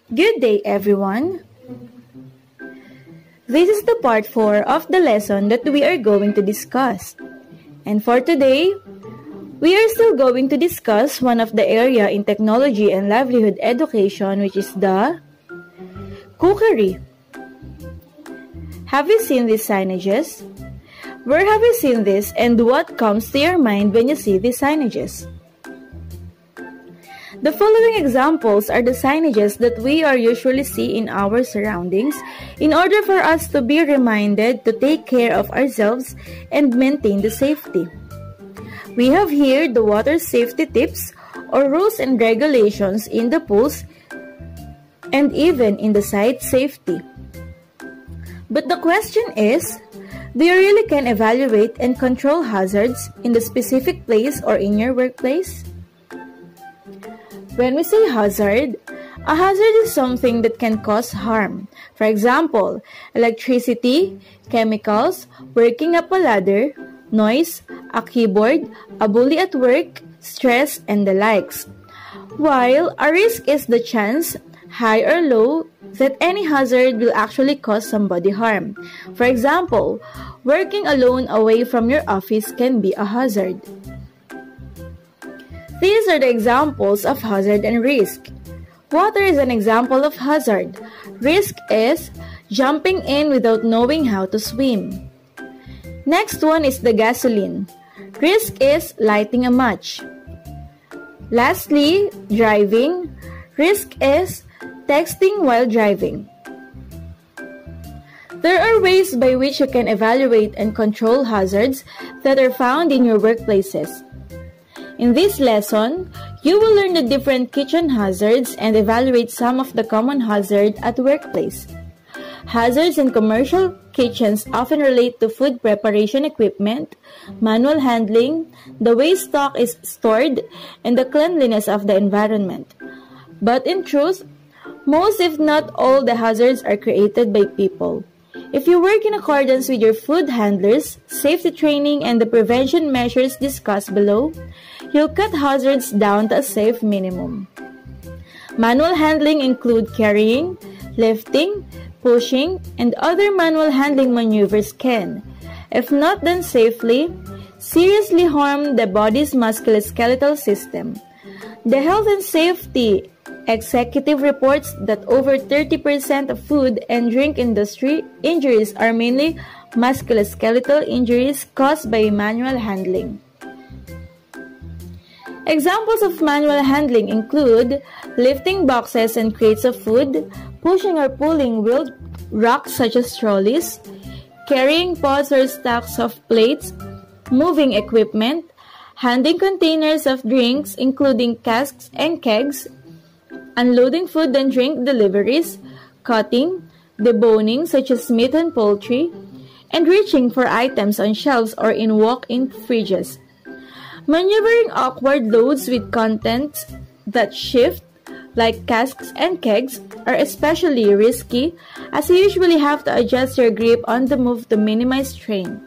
Good day, everyone. This is the part 4 of the lesson that we are going to discuss. And for today, we are still going to discuss one of the area in technology and livelihood education, which is the cookery. Have you seen these signages? Where have you seen this, and what comes to your mind when you see these signages? The following examples are the signages that we are usually see in our surroundings in order for us to be reminded to take care of ourselves and maintain the safety. We have here the water safety tips or rules and regulations in the pools and even in the site safety. But the question is, do you really can evaluate and control hazards in the specific place or in your workplace? When we say hazard, a hazard is something that can cause harm. For example, electricity, chemicals, working up a ladder, noise, a keyboard, a bully at work, stress, and the likes. While a risk is the chance, high or low, that any hazard will actually cause somebody harm. For example, working alone away from your office can be a hazard. These are the examples of hazard and risk. Water is an example of hazard. Risk is jumping in without knowing how to swim. Next one is the gasoline. Risk is lighting a match. Lastly, driving. Risk is texting while driving. There are ways by which you can evaluate and control hazards that are found in your workplaces. In this lesson, you will learn the different kitchen hazards and evaluate some of the common hazards at workplace. Hazards in commercial kitchens often relate to food preparation equipment, manual handling, the way stock is stored, and the cleanliness of the environment. But in truth, most if not all the hazards are created by people. If you work in accordance with your food handlers, safety training, and the prevention measures discussed below, you'll cut hazards down to a safe minimum. Manual handling include carrying, lifting, pushing, and other manual handling maneuvers can, if not done safely, seriously harm the body's musculoskeletal system. The Health and Safety Executive reports that over 30% of food and drink industry injuries are mainly musculoskeletal injuries caused by manual handling. Examples of manual handling include lifting boxes and crates of food, pushing or pulling wheeled racks such as trolleys, carrying pots or stacks of plates, moving equipment, handling containers of drinks including casks and kegs, unloading food and drink deliveries, cutting, deboning such as meat and poultry, and reaching for items on shelves or in walk-in fridges. Maneuvering awkward loads with contents that shift, like casks and kegs, are especially risky as you usually have to adjust your grip on the move to minimize strain.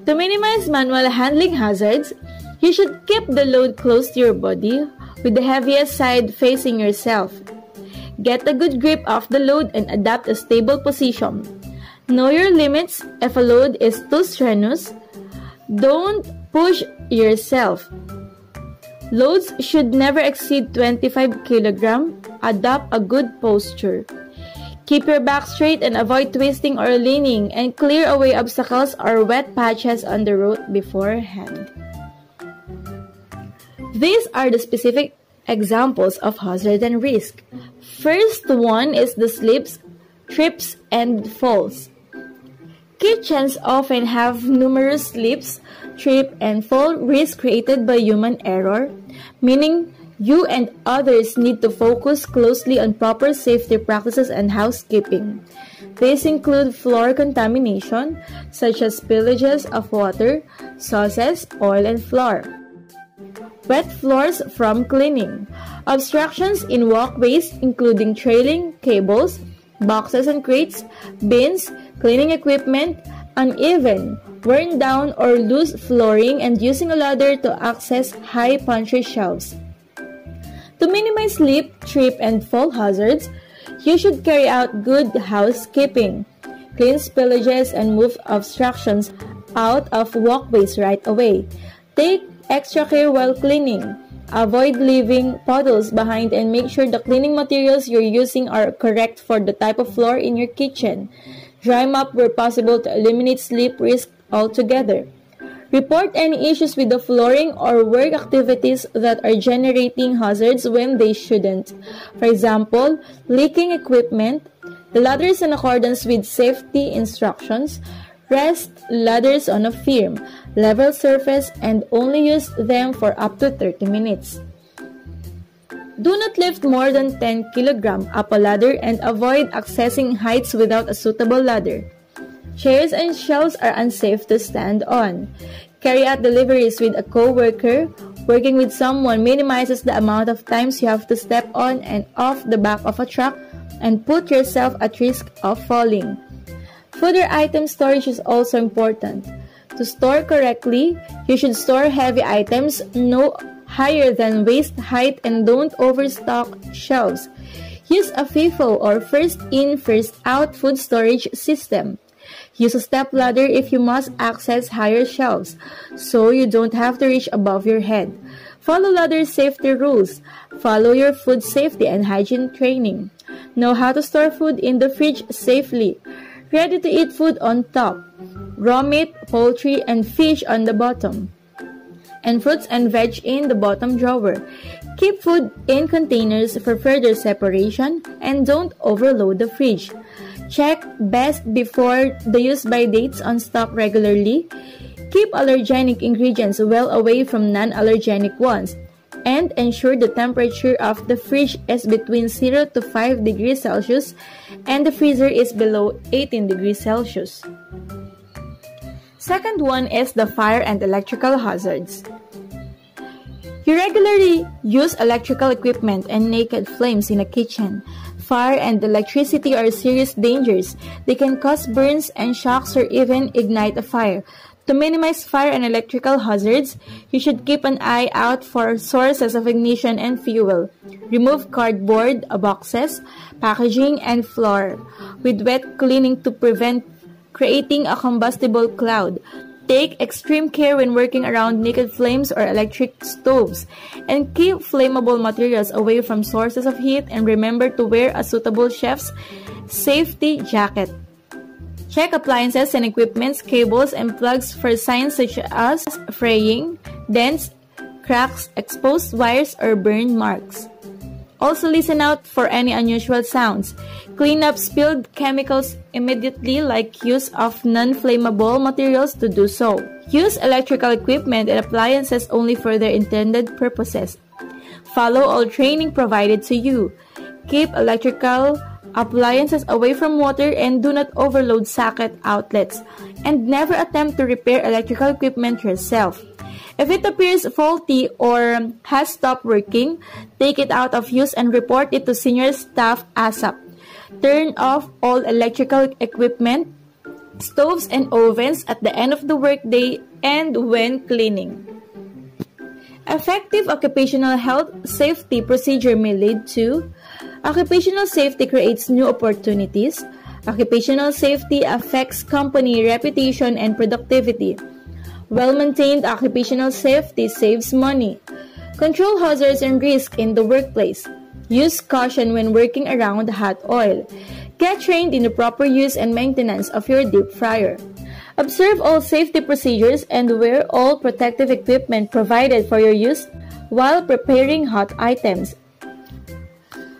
To minimize manual handling hazards, you should keep the load close to your body with the heaviest side facing yourself. Get a good grip of the load and adapt a stable position. Know your limits if a load is too strenuous. Don't push yourself. Loads should never exceed 25 kg. Adopt a good posture. Keep your back straight and avoid twisting or leaning, and clear away obstacles or wet patches on the road beforehand. These are the specific examples of hazard and risk. First one is the slips, trips, and falls. Kitchens often have numerous slips, trip, and fall risks created by human error, meaning you and others need to focus closely on proper safety practices and housekeeping. These include floor contamination, such as spillages of water, sauces, oil, and flour. Wet floors from cleaning. Obstructions in walkways, including trailing cables, boxes and crates, bins, cleaning equipment, uneven, worn down or loose flooring, and using a ladder to access high pantry shelves. To minimize minimize slip, trip, and fall hazards, you should carry out good housekeeping. Clean spillages and move obstructions out of walkways right away. Take extra care while cleaning. Avoid leaving puddles behind and make sure the cleaning materials you're using are correct for the type of floor in your kitchen. Dry mop where possible to eliminate slip risk altogether. Report any issues with the flooring or work activities that are generating hazards when they shouldn't. For example, leaking equipment, the ladders in accordance with safety instructions, rest ladders on a firm, level surface, and only use them for up to 30 minutes. Do not lift more than 10 kg up a ladder and avoid accessing heights without a suitable ladder. Chairs and shelves are unsafe to stand on. Carry out deliveries with a co-worker. Working with someone minimizes the amount of times you have to step on and off the back of a truck and put yourself at risk of falling. Food or item storage is also important. To store correctly, you should store heavy items no higher than waist height and don't overstock shelves. Use a FIFO or first in, first out food storage system. Use a step ladder if you must access higher shelves, so you don't have to reach above your head. Follow ladder safety rules. Follow your food safety and hygiene training. Know how to store food in the fridge safely. Ready-to-eat food on top. Raw meat, poultry, and fish on the bottom. And fruits and veg in the bottom drawer. Keep food in containers for further separation and don't overload the fridge. Check best before the use-by dates on stock regularly. Keep allergenic ingredients well away from non-allergenic ones. And ensure the temperature of the fridge is between 0 to 5 degrees Celsius and the freezer is below 18 degrees Celsius. Second one is the fire and electrical hazards. You regularly use electrical equipment and naked flames in a kitchen. Fire and electricity are serious dangers. They can cause burns and shocks or even ignite a fire. To minimize fire and electrical hazards, you should keep an eye out for sources of ignition and fuel. Remove cardboard boxes, packaging, and floor with wet cleaning to prevent creating a combustible cloud. Take extreme care when working around naked flames or electric stoves, and keep flammable materials away from sources of heat, and remember to wear a suitable chef's safety jacket. Check appliances and equipment's cables and plugs for signs such as fraying, dents, cracks, exposed wires, or burn marks. Also listen out for any unusual sounds. Clean up spilled chemicals immediately, like use of non-flammable materials to do so. Use electrical equipment and appliances only for their intended purposes. Follow all training provided to you. Keep electrical appliances away from water and do not overload socket outlets. And never attempt to repair electrical equipment yourself. If it appears faulty or has stopped working, take it out of use and report it to senior staff ASAP. Turn off all electrical equipment, stoves, and ovens at the end of the workday and when cleaning. Effective occupational health safety procedure may lead to: occupational safety creates new opportunities. Occupational safety affects company reputation and productivity. Well-maintained occupational safety saves money. Control hazards and risks in the workplace. Use caution when working around hot oil. Get trained in the proper use and maintenance of your deep fryer. Observe all safety procedures and wear all protective equipment provided for your use while preparing hot items.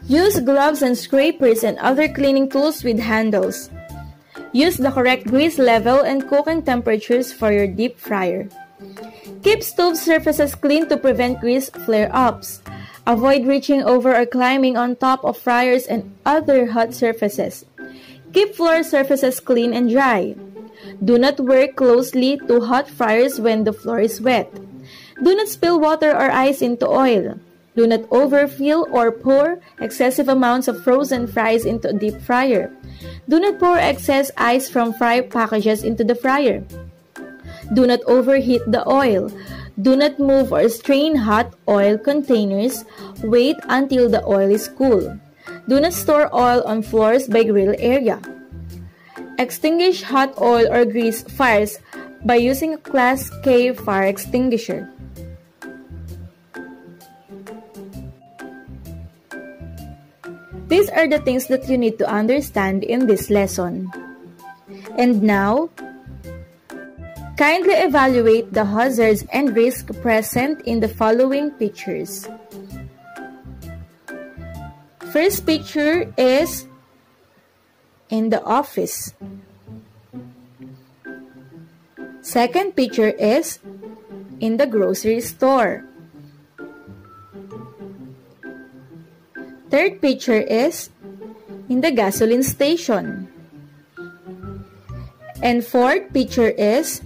Use gloves and scrapers and other cleaning tools with handles. Use the correct grease level and cooking temperatures for your deep fryer. Keep stove surfaces clean to prevent grease flare-ups. Avoid reaching over or climbing on top of fryers and other hot surfaces. Keep floor surfaces clean and dry. Do not work closely to hot fryers when the floor is wet. Do not spill water or ice into oil. Do not overfill or pour excessive amounts of frozen fries into a deep fryer. Do not pour excess ice from fry packages into the fryer. Do not overheat the oil. Do not move or strain hot oil containers. Wait until the oil is cool. Do not store oil on floors by grill area. Extinguish hot oil or grease fires by using a Class K fire extinguisher. These are the things that you need to understand in this lesson. And now, kindly evaluate the hazards and risks present in the following pictures. First picture is in the office. Second picture is in the grocery store. Third picture is in the gasoline station. And fourth picture is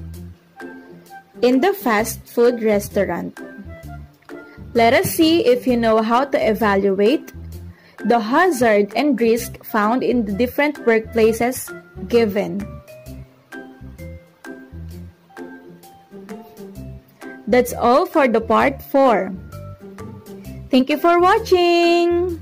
in the fast food restaurant. Let us see if you know how to evaluate the hazard and risk found in the different workplaces given. That's all for the part 4. Thank you for watching!